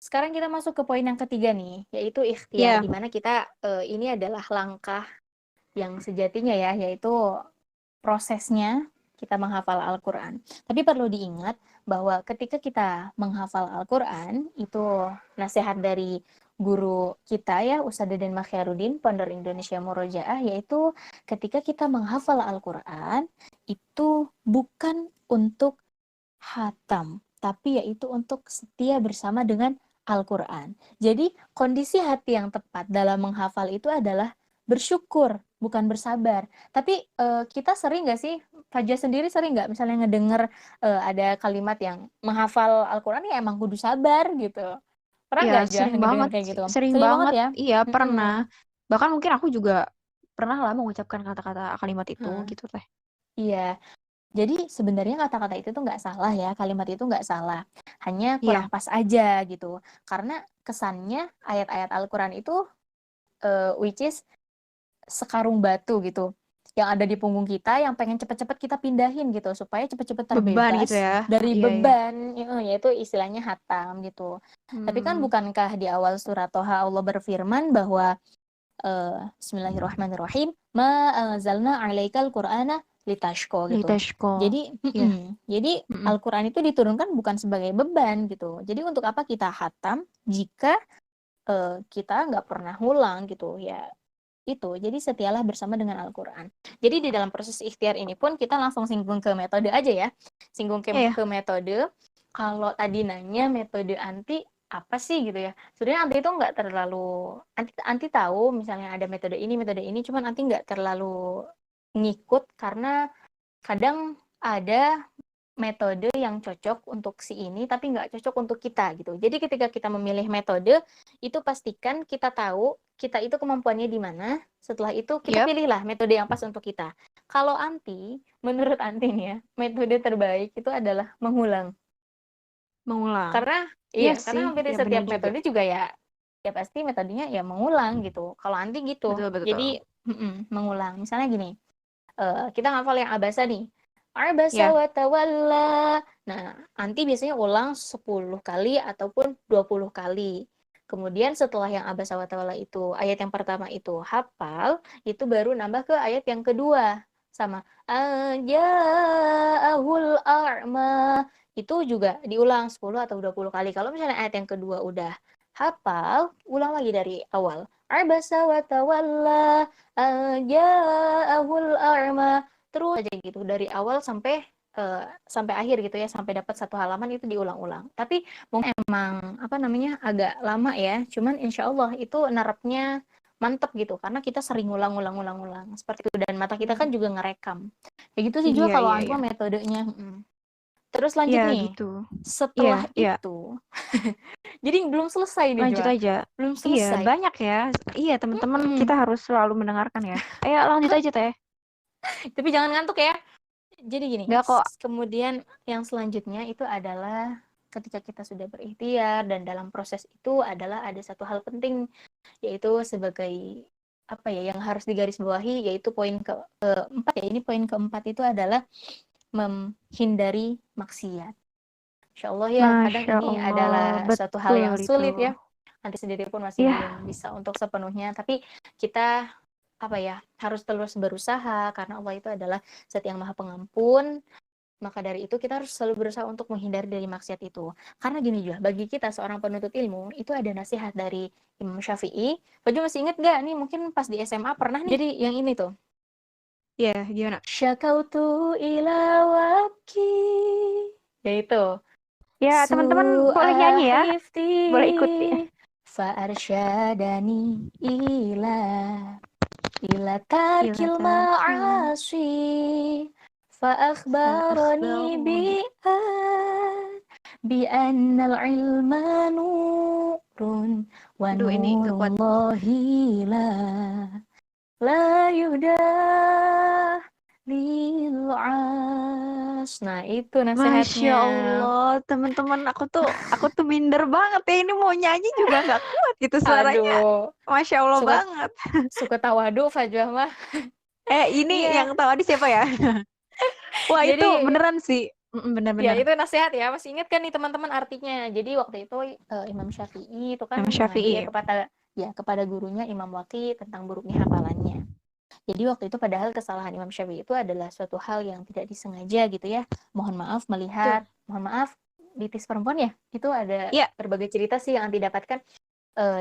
Sekarang kita masuk ke poin yang ketiga nih, yaitu ikhtiar, Iya. di mana kita ini adalah langkah yang sejatinya ya, yaitu prosesnya kita menghafal Al-Quran. Tapi perlu diingat bahwa ketika kita menghafal Al-Quran, itu nasihat dari guru kita ya, Ustadz Deden Makhyaruddin, founder Indonesia Murojaah, yaitu ketika kita menghafal Al-Quran, itu bukan untuk hatam, tapi yaitu untuk setia bersama dengan Al-Quran. Jadi kondisi hati yang tepat dalam menghafal itu adalah bersyukur, bukan bersabar. Tapi kita sering nggak sih, Fajah sendiri sering nggak misalnya ngedenger ada kalimat yang menghafal Al-Quran ya emang kudu sabar gitu. Pernah Iya, nggak aja sering ngedenger banget kayak sih. gitu? Sering Sering banget banget. ya? Iya, pernah. Mm-mm. Bahkan mungkin aku juga pernah lah mengucapkan kata-kata kalimat itu Hah, gitu teh. iya. Jadi sebenarnya kata-kata itu tuh nggak salah ya, kalimat itu nggak salah. Hanya kurang Iya, pas aja gitu. Karena kesannya ayat-ayat Al-Quran itu which is sekarung batu gitu. Yang ada di punggung kita yang pengen cepet-cepet kita pindahin gitu supaya cepet-cepet beban gitu terbebas ya. dari Iya, iya. beban, yaitu istilahnya hatam gitu. Tapi kan Hmm, bukankah di awal surat Toha Allah berfirman bahwa Bismillahirrahmanirrahim, ma anzalna 'alaikal Qur'ana litashqa gitu. litashko. Jadi Iya. jadi Mm-mm. Al-Qur'an itu diturunkan bukan sebagai beban gitu. Jadi untuk apa kita khatam jika kita nggak pernah ngulang gitu ya. Itu. Jadi setialah bersama dengan Al-Qur'an. Jadi di dalam proses ikhtiar ini pun kita langsung singgung ke metode aja ya. Singgung Iya, iya. ke metode. Kalau tadi nanya metode anti apa sih gitu ya. Sebenarnya anti itu nggak terlalu anti tahu misalnya ada metode ini, cuman anti nggak terlalu ngikut karena kadang ada metode yang cocok untuk si ini tapi nggak cocok untuk kita gitu. Jadi ketika kita memilih metode itu pastikan kita tahu kita itu kemampuannya di mana. Setelah itu kita Yap, pilihlah metode yang pas untuk kita. Kalau anti, menurut anti nih ya, metode terbaik itu adalah mengulang. mengulang. Karena Iya iya, sih, karena hampir di ya benar setiap juga. metode juga ya pasti metodenya ya mengulang gitu. Kalau anti gitu. Betul, betul. Jadi mengulang. Misalnya gini, kita ngafal yang abasa nih. Abasa Ya, wa tawalla. Nah, anti biasanya ulang 10 kali ataupun 20 kali. Kemudian setelah yang abasa wa tawalla itu, ayat yang pertama itu hafal, itu baru nambah ke ayat yang kedua. Sama ja'ahul a'ma. Itu juga diulang 10 atau 20 kali. Kalau misalnya ayat yang kedua udah hafal, ulang lagi dari awal. Abasa wa tawalla ja'ahul a'ma, terus aja gitu dari awal sampai akhir gitu ya, sampai dapat satu halaman itu diulang-ulang. Tapi mungkin emang apa namanya agak lama ya, cuman insya Allah itu nerapnya mantep gitu karena kita sering ulang-ulang seperti itu dan mata kita kan hmm, juga ngerekam. Kayak gitu sih juga iya, kalau iya, iya. Antua metodenya. Terus lanjut Iya, nih. gitu. Iya, Setelah iya. itu, jadi belum selesai nih Lanjut Jua. aja. Belum Iya, selesai. banyak ya. Iya, teman-teman kita Mm-mm. harus selalu mendengarkan ya. Ayo lanjut aja teh. Tapi jangan ngantuk ya. Jadi gini, Nggak kok. kemudian yang selanjutnya itu adalah ketika kita sudah berikhtiar dan dalam proses itu adalah ada satu hal penting yaitu sebagai apa ya yang harus digarisbawahi yaitu poin keempat ya. Ini poin keempat itu adalah menghindari maksiat. Insya Allah ya, kadang Masya ini Allah, adalah suatu hal betul yang itu. sulit ya. Nanti sendiri pun masih Iya, belum bisa untuk sepenuhnya, tapi kita apa ya harus terus berusaha karena Allah itu adalah Zat yang Maha Pengampun. Maka dari itu kita harus selalu berusaha untuk menghindari dari maksiat itu. Karena gini juga, bagi kita seorang penuntut ilmu itu ada nasihat dari Imam Syafi'i. Baju masih inget gak nih? Mungkin pas di SMA pernah nih. Jadi yang ini tuh. iya, gimana? Syakautu ila wabki. Yaitu. Ya, teman-teman boleh nyanyi ya. Boleh ikuti. Su'ahifti fa'arsyadani ila Ila tarkil takil ma'asi fa'akhbarani fa'akhbaroni. bi'annal ilma nurun wa Aduh, ini gak kuat. nurullahi la yuhdah lil'as. Nah itu Masya nasihatnya. Allah, teman-teman aku tuh minder banget ya. Ini mau nyanyi juga nggak kuat gitu suaranya. Aduh, Masya Allah suka banget. suka tawadu Fajwa mah. Ini Iya, yang tahu tadi siapa ya? Wah, itu Jadi beneran sih. ya Bener-bener. itu nasihat ya, masih ingat kan nih teman-teman artinya. Jadi waktu itu Imam Syafi'i itu kan Imam mengadu ya Syafi'i. kepada gurunya Imam Waqi tentang buruknya hafalannya. Jadi waktu itu padahal kesalahan Imam Syafi'i itu adalah suatu hal yang tidak disengaja gitu ya. Mohon maaf di perempuan ya, itu ada Iya, berbagai cerita sih yang didapatkan.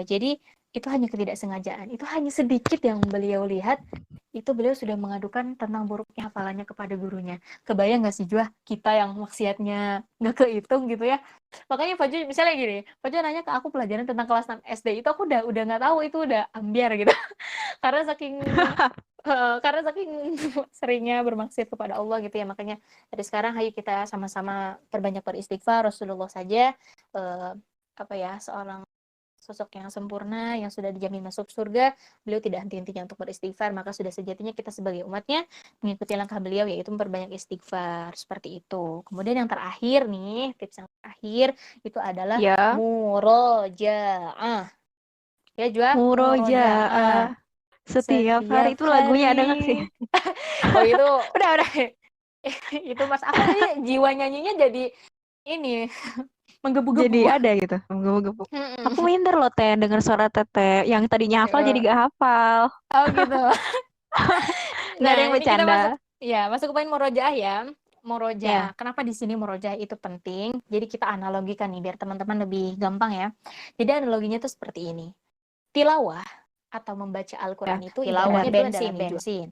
Jadi itu hanya ketidaksengajaan. Itu hanya sedikit yang beliau lihat. Itu beliau sudah mengadukan tentang buruknya hafalannya kepada gurunya. Kebayang nggak sih Juah, kita yang maksiatnya nggak kehitung gitu ya. Makanya Fajr misalnya gini, Fajr nanya ke aku pelajaran tentang kelas 6 SD itu aku udah nggak tahu itu udah ambiar gitu. karena saking karena saking seringnya bermaksiat kepada Allah gitu ya. Makanya dari sekarang ayo kita sama-sama perbanyak beristighfar. Rasulullah saja seorang sosok yang sempurna yang sudah dijamin masuk surga, beliau tidak henti-hentinya untuk beristighfar, maka sudah sejatinya kita sebagai umatnya mengikuti langkah beliau, yaitu memperbanyak istighfar, seperti itu. Kemudian yang terakhir nih, tips yang terakhir itu adalah ya. murojaah. Ya Jua, Murojaah. murojaah Setiap hari setiap itu lagunya ada nggak sih? hari. Oh itu Udah. itu Mas aku tadi jiwa nyanyinya jadi ini Jadi menggebu-gebu. ada gitu. Menggebu-gebu. Aku Mm-mm. minder loh, Teh, denger suara Teteh. Yang tadinya hafal jadi Eh, gak hafal. Oh gitu. Nggak ada Nah, yang ini kita bercanda. masuk ke poin murojaah ya. Ya, Murojaah. Kenapa di sini murojaah itu penting? Jadi kita analogikan nih biar teman-teman lebih gampang ya. Jadi analoginya tuh seperti ini. Tilawah atau membaca ya. Al-Qur'an itu Tilawah. ibaratnya bensin nih, bensin.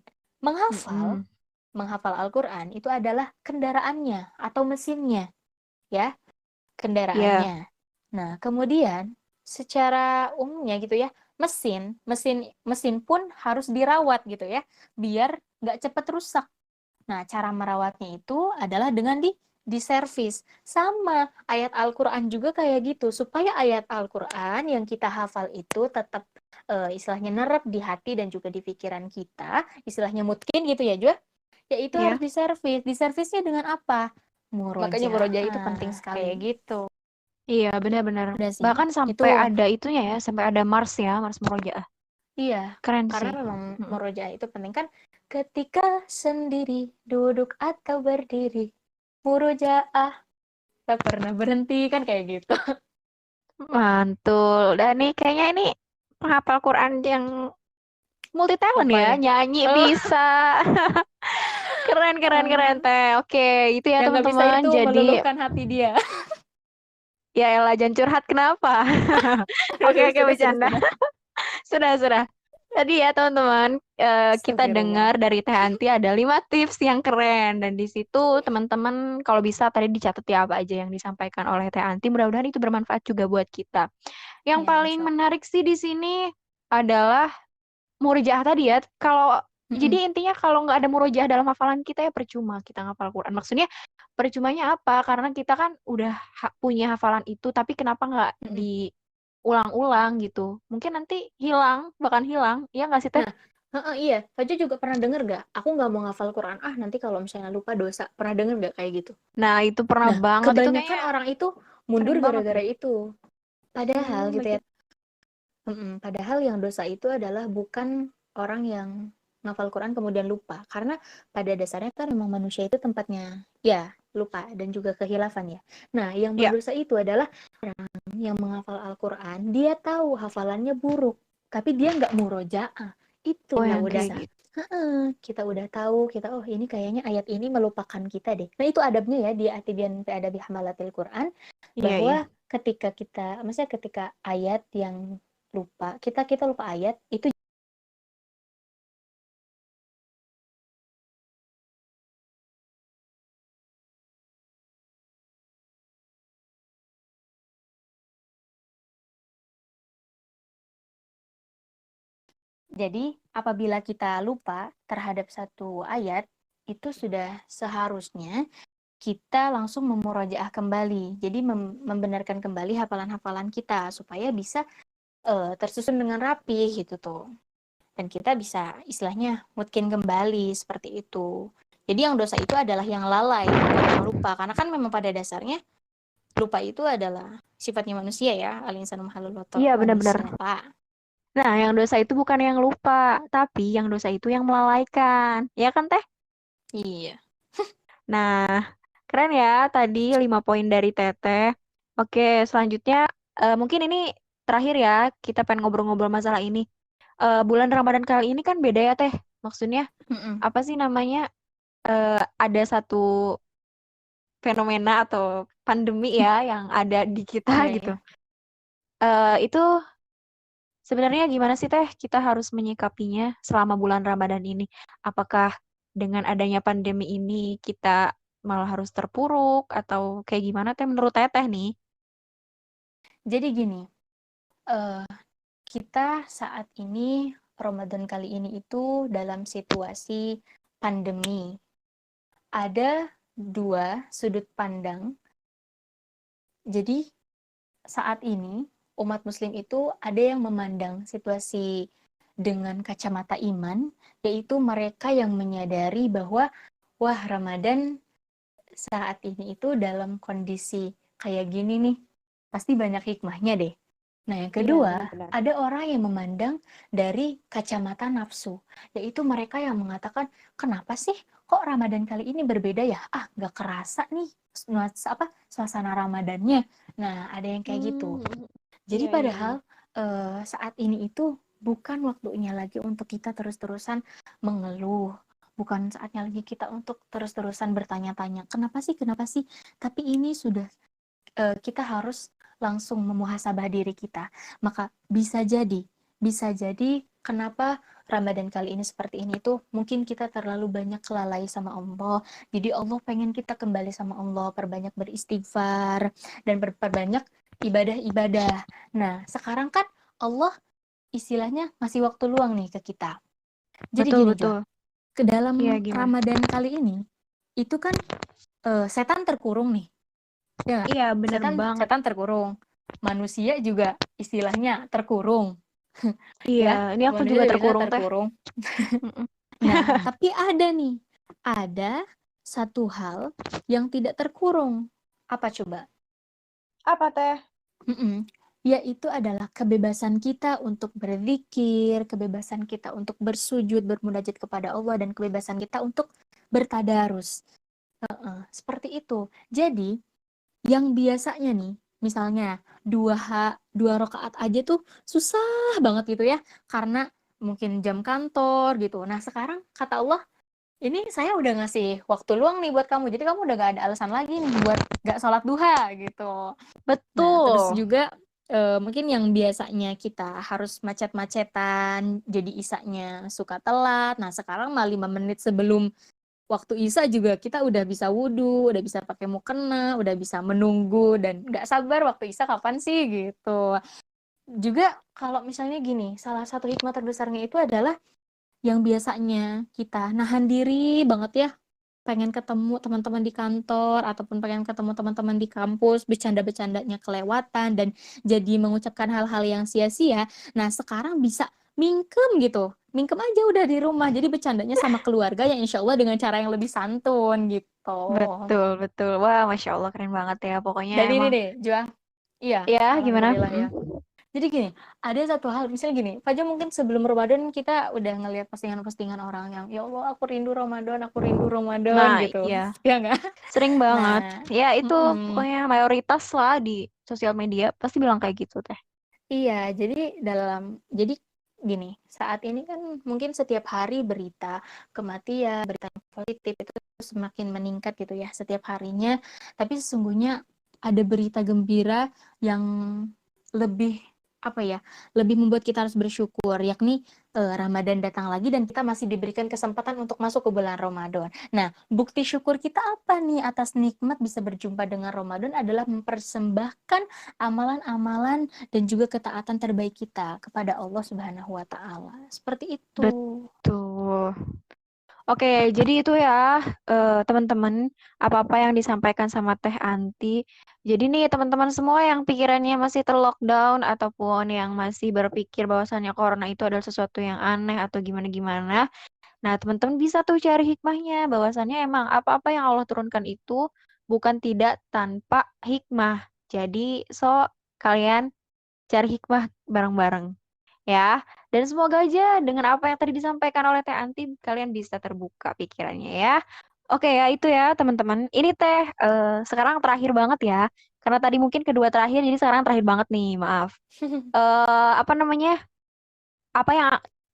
Mm-mm. Menghafal Al-Qur'an itu adalah kendaraannya atau mesinnya, ya, Ya, kendaraannya. Nah, kemudian secara umumnya gitu ya, mesin, mesin mesin pun harus dirawat gitu ya, biar nggak cepat rusak. Nah, cara merawatnya itu adalah dengan diservis. Sama ayat Al-Qur'an juga kayak gitu, supaya ayat Al-Qur'an yang kita hafal itu tetap istilahnya nerap di hati dan juga di pikiran kita, istilahnya mungkin gitu ya, Jua. Yaitu harus ya. diservis. Diservisnya dengan apa? Makanya murojaah itu penting Kayak sekali. gitu. Iya, benar-benar. Udah sih. Bahkan Itu sampai ada itunya ya, sampai ada Mars ya, Mars Murojaah. iya, Keren karena sih. memang Mm-mm. murojaah itu penting kan ketika sendiri, duduk atau berdiri. Murojaah tak pernah berhenti kan kayak gitu. Mantul. Dan nih kayaknya ini penghafal Quran yang multi talent Apa ya, nih? nyanyi Oh, bisa. Keren, keren, keren, eh, Teh. Oke, itu ya yang nggak bisa teman-teman. itu Jadi, meluluhkan hati dia. ya elah, jangan curhat, kenapa? Oke, Aduh, oke, bercanda. sudah. Sudah. Tadi ya teman-teman, kita Astagfirullah. dengar dari Teh Anti ada 5 tips yang keren. Dan di situ teman-teman kalau bisa tadi dicatat ya apa aja yang disampaikan oleh Teh Anti. Mudah-mudahan itu bermanfaat juga buat kita. Yang Ya, paling insya Allah. menarik sih di sini adalah murojaah tadi ya. Kalau Mm-mm. jadi intinya kalau nggak ada murojaah dalam hafalan kita ya percuma kita ngafal Quran. Maksudnya percumanya apa? Karena kita kan udah punya hafalan itu, tapi kenapa nggak Mm-mm. diulang-ulang gitu? Mungkin nanti hilang, bahkan hilang. Iya nggak sih Teh? Nah, iya. Fajo juga pernah denger gak? Aku nggak mau ngafal Quran. Nanti kalau misalnya lupa dosa. Pernah denger gak kayak gitu? Nah itu pernah Nah, banget, itu kebanyakan kayaknya orang itu mundur sering banget gara-gara deh. itu. Padahal gitu ya. Begitu. Padahal yang dosa itu adalah bukan orang yang ngafal Quran kemudian lupa. Karena pada dasarnya kan memang manusia itu tempatnya ya lupa dan juga kehilafan ya. Nah, yang Ya, berdosa itu adalah yang menghafal Al-Quran, dia tahu hafalannya buruk, tapi dia nggak murojaah. Itu oh yang yang kayak dosa. gitu. Kita udah tahu, oh ini kayaknya ayat ini melupakan kita deh. Nah itu adabnya ya di Atibian fi Adabi Hamalatil Quran, Iya, iya. bahwa maksudnya ketika ayat yang lupa, kita lupa ayat, itu jadi apabila kita lupa terhadap satu ayat, itu sudah seharusnya kita langsung memurojaah kembali. Jadi membenarkan kembali hafalan-hafalan kita supaya bisa tersusun dengan rapi gitu tuh. Dan kita bisa istilahnya mungkin kembali seperti itu. Jadi yang dosa itu adalah yang lalai, bukan yang lupa. Karena kan memang pada dasarnya lupa itu adalah sifatnya manusia ya. Al-insanu mahalul Iya, benar-benar. manusia lupa. Nah, yang dosa itu bukan yang lupa, tapi yang dosa itu yang melalaikan. Ya kan, Teh? Iya. Nah, keren ya tadi 5 poin dari Teteh. Oke, selanjutnya mungkin ini terakhir ya, kita pengen ngobrol-ngobrol masalah ini. Bulan Ramadan kali ini kan beda ya Teh. Maksudnya Mm-mm. apa sih namanya? Ada satu fenomena atau pandemi ya yang ada di kita Iya, gitu. iya. Itu sebenarnya gimana sih Teh kita harus menyikapinya selama bulan Ramadan ini? Apakah dengan adanya pandemi ini kita malah harus terpuruk atau kayak gimana Teh menurut Teteh nih? Jadi gini, eh, kita saat ini Ramadan kali ini itu dalam situasi pandemi. Ada dua sudut pandang. Jadi saat ini umat muslim itu ada yang memandang situasi dengan kacamata iman, yaitu mereka yang menyadari bahwa wah, Ramadan saat ini itu dalam kondisi kayak gini nih, pasti banyak hikmahnya deh. Nah, yang Iya, kedua, benar-benar. ada orang yang memandang dari kacamata nafsu, yaitu mereka yang mengatakan, kenapa sih kok Ramadan kali ini berbeda ya? Ah, nggak kerasa nih suasana Ramadannya. Nah, ada yang kayak gitu. Hmm, Jadi iya, iya, iya. padahal saat ini itu bukan waktunya lagi untuk kita terus-terusan mengeluh, bukan saatnya lagi kita untuk terus-terusan bertanya-tanya, kenapa sih? Tapi ini sudah kita harus langsung memuhasabah diri kita. Maka bisa jadi kenapa Ramadan kali ini seperti ini tuh mungkin kita terlalu banyak lalai sama Allah. Jadi Allah pengen kita kembali sama Allah, perbanyak beristighfar dan perbanyak ibadah-ibadah. Nah, sekarang kan Allah istilahnya ngasih waktu luang nih ke kita. Jadi Betul, gini Jo, betul. ke Iya, dalam gimana? Ramadan kali ini itu kan setan terkurung nih. Ya nggak? Iya, bener Setan banget. setan terkurung. Manusia juga istilahnya terkurung, Iya, ya. ini aku juga Manusia juga bisa terkurung, Teh. terkurung. Mm-mm. Nah, tapi ada nih, ada satu hal yang tidak terkurung. Apa coba? Apa, Teh? Mm-mm. Yaitu adalah kebebasan kita untuk berzikir, kebebasan kita untuk bersujud, bermunajat kepada Allah, dan kebebasan kita untuk bertadarus. Seperti itu. Jadi, yang biasanya nih, misalnya dua rakaat aja tuh susah banget gitu ya, karena mungkin jam kantor gitu. Nah, sekarang kata Allah, ini saya udah ngasih waktu luang nih buat kamu, jadi kamu udah gak ada alasan lagi nih buat gak sholat duha gitu. Nah, terus Betul. juga mungkin yang biasanya kita harus macet-macetan, jadi isanya suka telat. Nah, sekarang mah 5 menit sebelum waktu isya juga kita udah bisa wudhu, udah bisa pakai mukena, udah bisa menunggu dan nggak sabar waktu isya kapan sih gitu. Juga kalau misalnya gini, salah satu hikmah terbesarnya itu adalah yang biasanya kita nahan diri banget ya, pengen ketemu teman-teman di kantor ataupun pengen ketemu teman-teman di kampus, bercanda-bercandanya kelewatan dan jadi mengucapkan hal-hal yang sia-sia. Nah, sekarang bisa mingkem gitu. Mingkem aja udah di rumah. Jadi bercandanya sama keluarga yang insya Allah dengan cara yang lebih santun gitu. Betul, betul. Wah, Masya Allah, keren banget ya. Pokoknya Dan ini emang, deh, Jua. Iya, ya gimana? alhamdulillah ya. Mm. Jadi gini, ada satu hal, misalnya gini, Fajo mungkin sebelum Ramadan kita udah ngelihat postingan-postingan orang yang, ya Allah aku rindu Ramadan Nah, gitu. iya. Ya nggak? Sering banget. Nah, Ya, itu mm-mm. pokoknya mayoritas lah di sosial media pasti bilang kayak gitu, Teh. Iya, jadi gini, saat ini kan mungkin setiap hari berita kematian, berita yang positif itu semakin meningkat gitu ya setiap harinya. Tapi sesungguhnya ada berita gembira yang lebih apa ya, lebih membuat kita harus bersyukur, yakni Ramadan datang lagi dan kita masih diberikan kesempatan untuk masuk ke bulan Ramadan. Nah, bukti syukur kita apa nih atas nikmat bisa berjumpa dengan Ramadan adalah mempersembahkan amalan-amalan dan juga ketaatan terbaik kita kepada Allah Subhanahu wa taala. Seperti itu. Betul. Oke, jadi itu ya teman-teman apa-apa yang disampaikan sama Teh Anti. Jadi nih teman-teman semua yang pikirannya masih terlockdown ataupun yang masih berpikir bahwasannya corona itu adalah sesuatu yang aneh atau gimana-gimana. Nah, teman-teman bisa tuh cari hikmahnya bahwasannya emang apa-apa yang Allah turunkan itu bukan tidak tanpa hikmah. Jadi, kalian cari hikmah bareng-bareng ya. Dan semoga aja dengan apa yang tadi disampaikan oleh Teh Anti, kalian bisa terbuka pikirannya ya. Oke ya, itu ya teman-teman. Ini teh sekarang terakhir banget ya. Karena tadi mungkin kedua terakhir, jadi sekarang terakhir banget nih, maaf. Apa namanya? Apa yang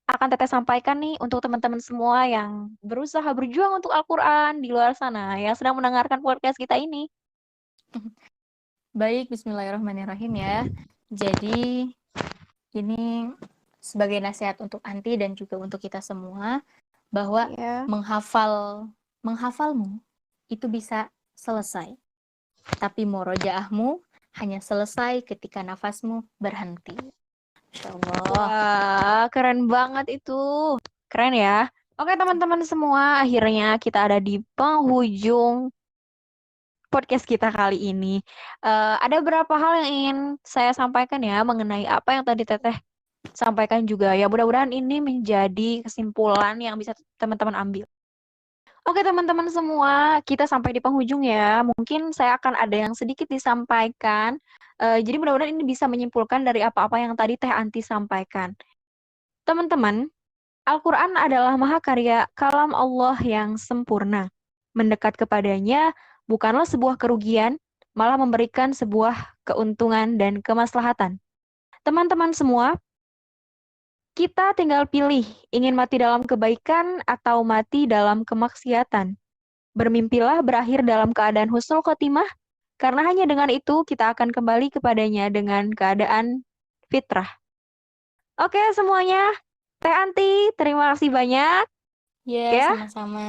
akan Teteh sampaikan nih untuk teman-teman semua yang berusaha berjuang untuk Al-Quran di luar sana, yang sedang mendengarkan podcast kita ini? Baik, bismillahirrahmanirrahim ya. Jadi ini sebagai nasihat untuk Anti dan juga untuk kita semua bahwa Ya. menghafalmu itu bisa selesai, tapi murojaahmu hanya selesai ketika nafasmu berhenti. Masya Allah. Wah, keren banget itu. Keren ya. Oke teman-teman semua, akhirnya kita ada di penghujung podcast kita kali ini. Ada beberapa hal yang ingin saya sampaikan ya mengenai apa yang tadi Teteh sampaikan juga. Ya mudah-mudahan ini menjadi kesimpulan yang bisa teman-teman ambil. Oke teman-teman semua, kita sampai di penghujung ya. Mungkin saya akan ada yang sedikit disampaikan. Jadi mudah-mudahan ini bisa menyimpulkan dari apa-apa yang tadi Teh Anti sampaikan. Teman-teman, Al-Quran adalah mahakarya kalam Allah yang sempurna. Mendekat kepadanya bukanlah sebuah kerugian, malah memberikan sebuah keuntungan dan kemaslahatan. Teman-teman semua, kita tinggal pilih ingin mati dalam kebaikan atau mati dalam kemaksiatan. Bermimpilah berakhir dalam keadaan husnul khotimah, karena hanya dengan itu kita akan kembali kepadanya dengan keadaan fitrah. Oke semuanya, Teh Anti, terima kasih banyak Ya, ya. sama-sama.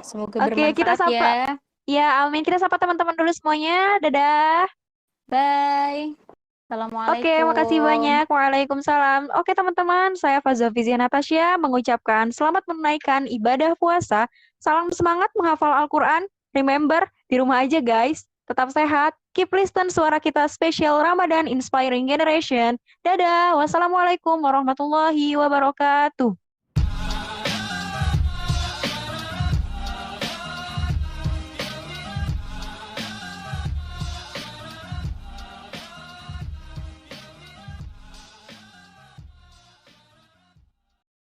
Semoga Oke, kita bermanfaat sapa. ya. Ya, amin. Kita sapa teman-teman dulu semuanya. Dadah. Bye. Oke, makasih Assalamualaikum. banyak. Waalaikumsalam. Oke, teman-teman. Saya Fazal Fizia Natasha mengucapkan selamat menunaikan ibadah puasa. Salam semangat menghafal Al-Quran. Remember, di rumah aja guys. Tetap sehat. Keep listen suara kita spesial Ramadan Inspiring Generation. Dadah. Wassalamualaikum warahmatullahi wabarakatuh.